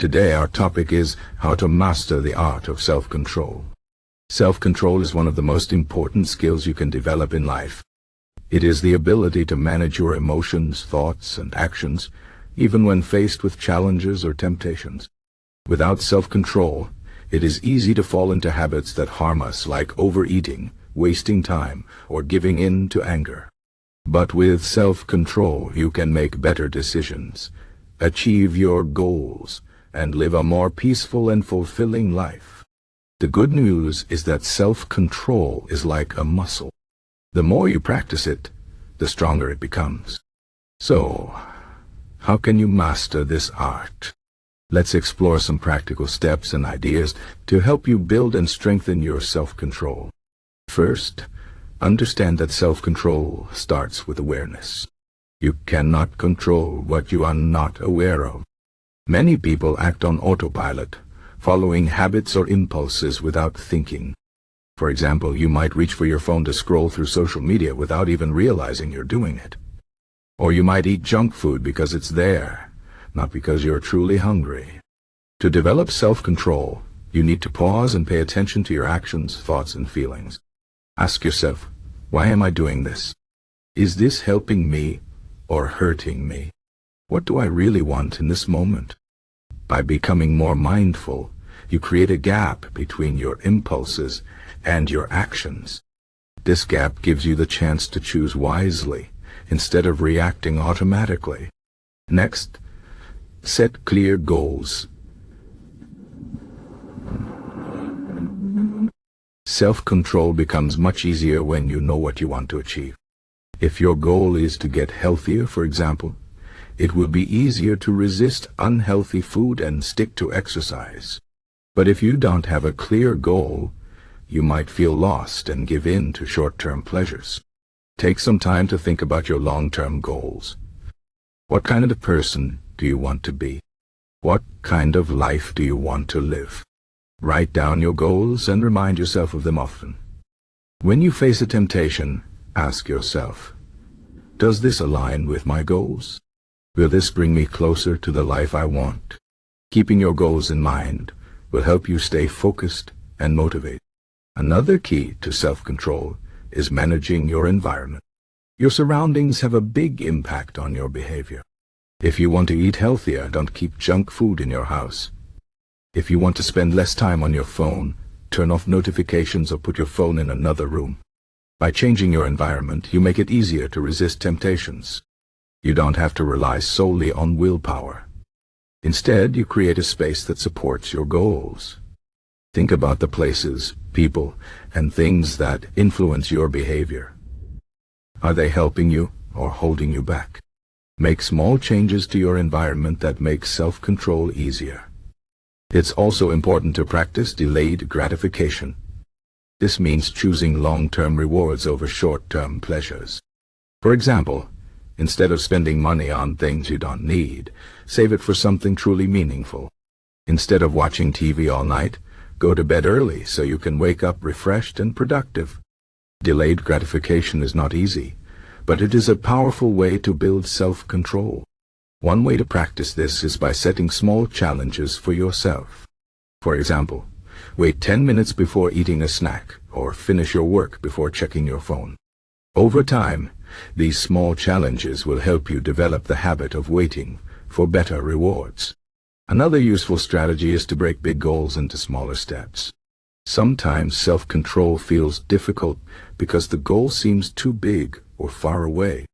Today our topic is how to master the art of self-control. Self-control is one of the most important skills you can develop in life. It is the ability to manage your emotions, thoughts, and actions, even when faced with challenges or temptations. Without self-control, it is easy to fall into habits that harm us, like overeating, wasting time, or giving in to anger. But with self-control, you can make better decisions, achieve your goals, and live a more peaceful and fulfilling life. The good news is that self-control is like a muscle. The more you practice it, the stronger it becomes. So, how can you master this art? Let's explore some practical steps and ideas to help you build and strengthen your self-control. First, understand that self-control starts with awareness. You cannot control what you are not aware of. Many people act on autopilot, following habits or impulses without thinking. For example, you might reach for your phone to scroll through social media without even realizing you're doing it. Or you might eat junk food because it's there, not because you're truly hungry. To develop self-control, you need to pause and pay attention to your actions, thoughts, and feelings. Ask yourself, why am I doing this? Is this helping me or hurting me? What do I really want in this moment? By becoming more mindful, you create a gap between your impulses and your actions. This gap gives you the chance to choose wisely instead of reacting automatically. Next, set clear goals. Self-control becomes much easier when you know what you want to achieve. If your goal is to get healthier, for example, it will be easier to resist unhealthy food and stick to exercise. But if you don't have a clear goal, you might feel lost and give in to short-term pleasures. Take some time to think about your long-term goals. What kind of person do you want to be? What kind of life do you want to live? Write down your goals and remind yourself of them often. When you face a temptation, ask yourself, does this align with my goals? Will this bring me closer to the life I want? Keeping your goals in mind will help you stay focused and motivated. Another key to self-control is managing your environment. Your surroundings have a big impact on your behavior. If you want to eat healthier, don't keep junk food in your house. If you want to spend less time on your phone, turn off notifications or put your phone in another room. By changing your environment, you make it easier to resist temptations. You don't have to rely solely on willpower. Instead, you create a space that supports your goals. Think about the places, people, and things that influence your behavior. Are they helping you or holding you back? Make small changes to your environment that make self-control easier. It's also important to practice delayed gratification. This means choosing long-term rewards over short-term pleasures. For example, instead of spending money on things you don't need, save it for something truly meaningful. Instead of watching TV all night, go to bed early so you can wake up refreshed and productive. Delayed gratification is not easy, but it is a powerful way to build self-control. One way to practice this is by setting small challenges for yourself. For example, wait 10 minutes before eating a snack, or finish your work before checking your phone. Over time, these small challenges will help you develop the habit of waiting for better rewards. Another useful strategy is to break big goals into smaller steps. Sometimes self-control feels difficult because the goal seems too big or far away.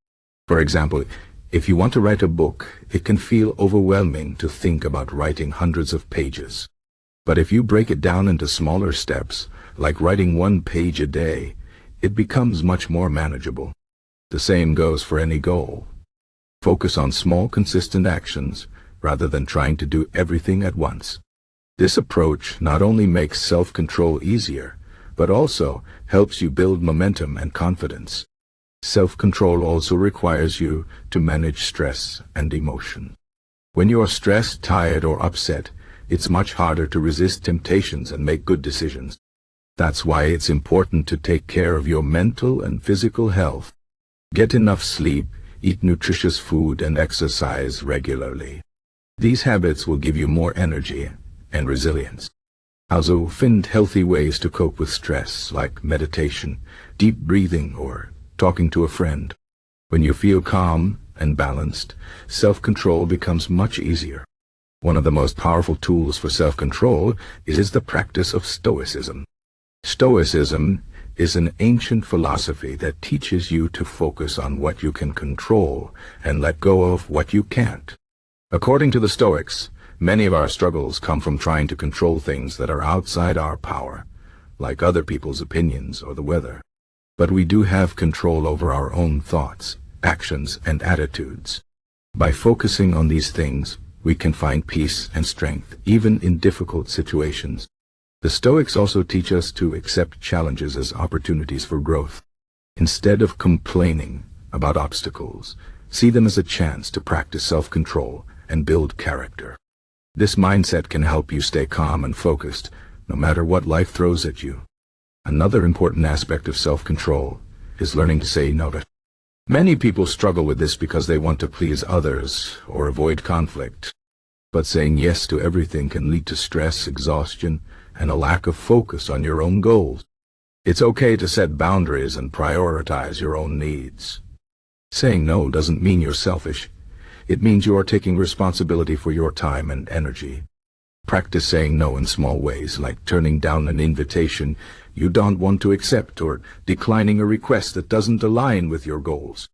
For example, if you want to write a book, it can feel overwhelming to think about writing hundreds of pages. But if you break it down into smaller steps, like writing 1 page a day, it becomes much more manageable. The same goes for any goal. Focus on small, consistent actions rather than trying to do everything at once. This approach not only makes self-control easier, but also helps you build momentum and confidence. Self-control also requires you to manage stress and emotion. When you are stressed, tired, or upset, it's much harder to resist temptations and make good decisions. That's why it's important to take care of your mental and physical health. Get enough sleep, eat nutritious food, and exercise regularly. These habits will give you more energy and resilience. Also, find healthy ways to cope with stress, like meditation, deep breathing, or talking to a friend. When you feel calm and balanced, self-control becomes much easier. One of the most powerful tools for self-control is the practice of Stoicism. Stoicism is an ancient philosophy that teaches you to focus on what you can control and let go of what you can't. According to the Stoics, many of our struggles come from trying to control things that are outside our power, like other people's opinions or the weather. But we do have control over our own thoughts, actions, and attitudes. By focusing on these things, we can find peace and strength, even in difficult situations. The Stoics also teach us to accept challenges as opportunities for growth. Instead of complaining about obstacles, see them as a chance to practice self-control and build character. This mindset can help you stay calm and focused, no matter what life throws at you. Another important aspect of self-control is learning to say no. Many people struggle with this because they want to please others or avoid conflict. But saying yes to everything can lead to stress, exhaustion, and a lack of focus on your own goals. It's okay to set boundaries and prioritize your own needs. Saying no doesn't mean you're selfish. It means you are taking responsibility for your time and energy. Practice saying no in small ways, like turning down an invitation you don't want to accept or declining a request that doesn't align with your goals.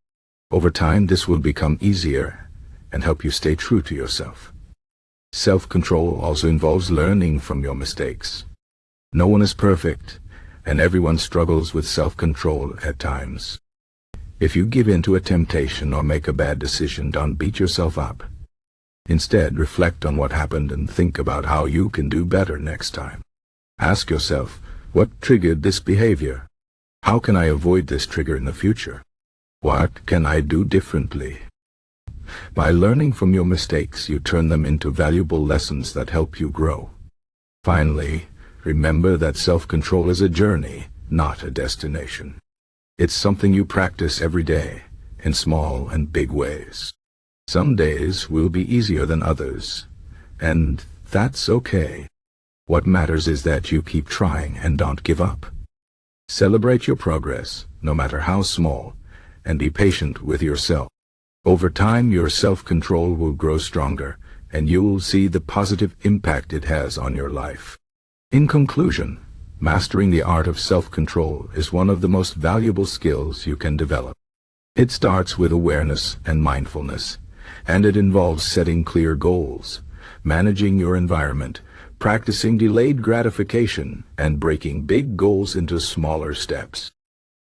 Over time, this will become easier and help you stay true to yourself. Self-control also involves learning from your mistakes. No one is perfect, and everyone struggles with self-control at times. If you give in to a temptation or make a bad decision, don't beat yourself up. Instead, reflect on what happened and think about how you can do better next time. Ask yourself, what triggered this behavior? How can I avoid this trigger in the future? What can I do differently? By learning from your mistakes, you turn them into valuable lessons that help you grow. Finally, remember that self-control is a journey, not a destination. It's something you practice every day, in small and big ways. Some days will be easier than others, and that's okay. What matters is that you keep trying and don't give up. Celebrate your progress, no matter how small, and be patient with yourself. Over time, your self-control will grow stronger, and you will see the positive impact it has on your life. In conclusion, mastering the art of self-control is one of the most valuable skills you can develop. It starts with awareness and mindfulness, and it involves setting clear goals, managing your environment, practicing delayed gratification, and breaking big goals into smaller steps.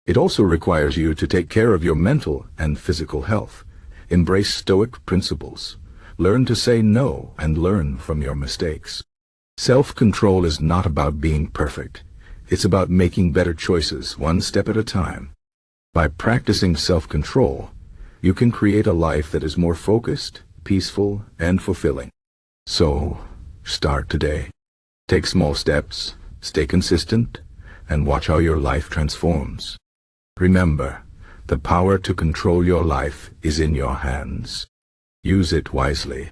It also requires you to take care of your mental and physical health. Embrace Stoic principles. Learn to say no and learn from your mistakes. Self-control is not about being perfect. It's about making better choices one step at a time. By practicing self-control, you can create a life that is more focused, peaceful, and fulfilling. So, start today. Take small steps, stay consistent, and watch how your life transforms. Remember, the power to control your life is in your hands. Use it wisely.